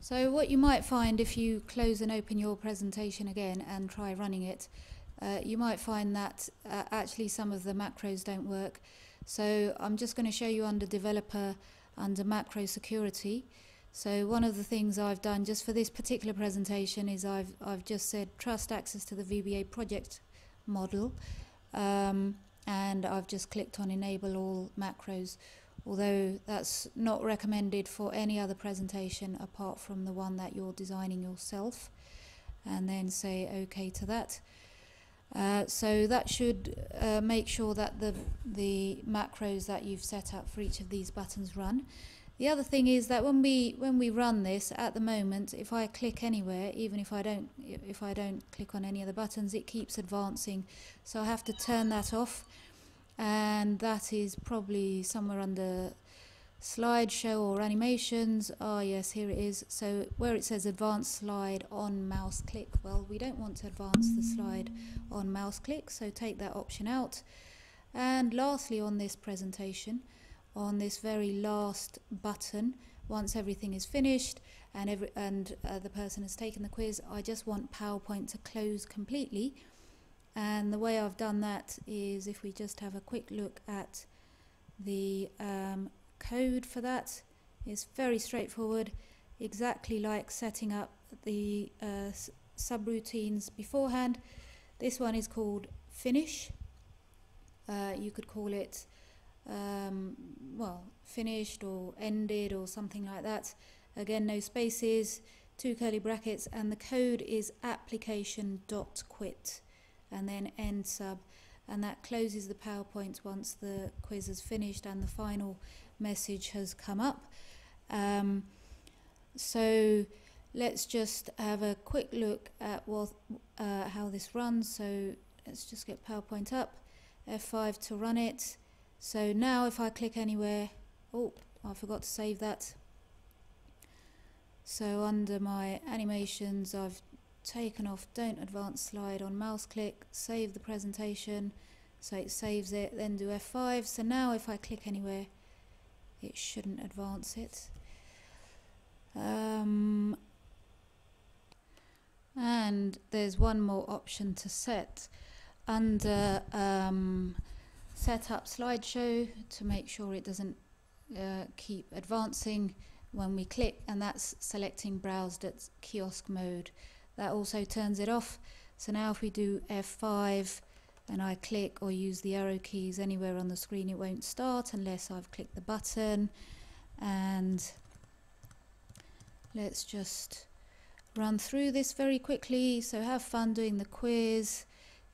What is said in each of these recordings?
So what you might find if you close and open your presentation again and try running it, you might find that actually some of the macros don't work. So I'm just going to show you under developer, under macro security. So one of the things I've done just for this particular presentation is I've just said trust access to the VBA project model, and I've just clicked on enable all macros, although that's not recommended for any other presentation apart from the one that you're designing yourself, and then say OK to that. So that should make sure that the macros that you've set up for each of these buttons run. The other thing is that when we run this at the moment, if I click anywhere, even if I don't click on any of the buttons, it keeps advancing. So I have to turn that off, and that is probably somewhere under slideshow or animations. Yes, here it is. So where it says advanced slide on mouse click, well, we don't want to advance the slide on mouse click, so take that option out. And lastly, on this presentation, on this very last button, once everything is finished and the person has taken the quiz, I just want PowerPoint to close completely. And the way I've done that is, if we just have a quick look at the code for that, it's very straightforward, exactly like setting up the subroutines beforehand. This one is called finish. You could call it well, finished or ended or something like that. Again, no spaces, 2 curly brackets, and the code is application.quit and then end sub, and that closes the PowerPoint once the quiz is finished and the final message has come up. So let's just have a quick look at how this runs. So let's just get PowerPoint up, F5 to run it. So now if I click anywhere, oh, I forgot to save that. So under my animations, I've taken off don't advance slide on mouse click, save the presentation, so it saves it, then do F5. So now if I click anywhere, it shouldn't advance it. And there's one more option to set under set up slideshow to make sure it doesn't keep advancing when we click, and that's selecting browsed at kiosk mode. That also turns it off. So now if we do F5 and I click or use the arrow keys anywhere on the screen, it won't start unless I've clicked the button. And let's just run through this very quickly. So have fun doing the quiz,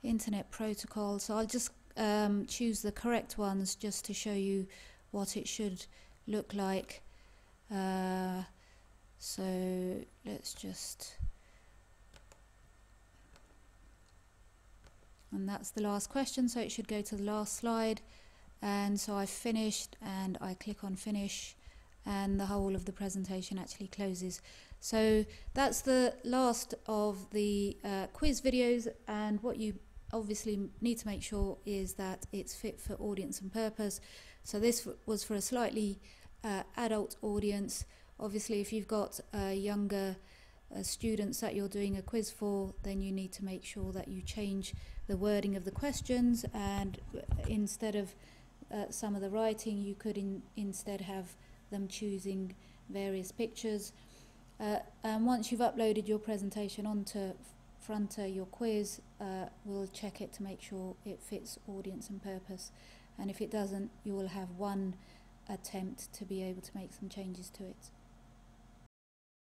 internet protocol. So I'll just choose the correct ones just to show you what it should look like. So let's just, and that's the last question, so it should go to the last slide. And so I've finished and I click on finish and the whole of the presentation actually closes. So that's the last of the quiz videos, and what you obviously need to make sure is that it's fit for audience and purpose. So this was for a slightly adult audience. Obviously if you've got younger students that you're doing a quiz for, then you need to make sure that you change the wording of the questions, and instead of some of the writing, you could instead have them choosing various pictures. And once you've uploaded your presentation onto Fronter, your quiz, we'll check it to make sure it fits audience and purpose, and if it doesn't, you will have one attempt to be able to make some changes to it.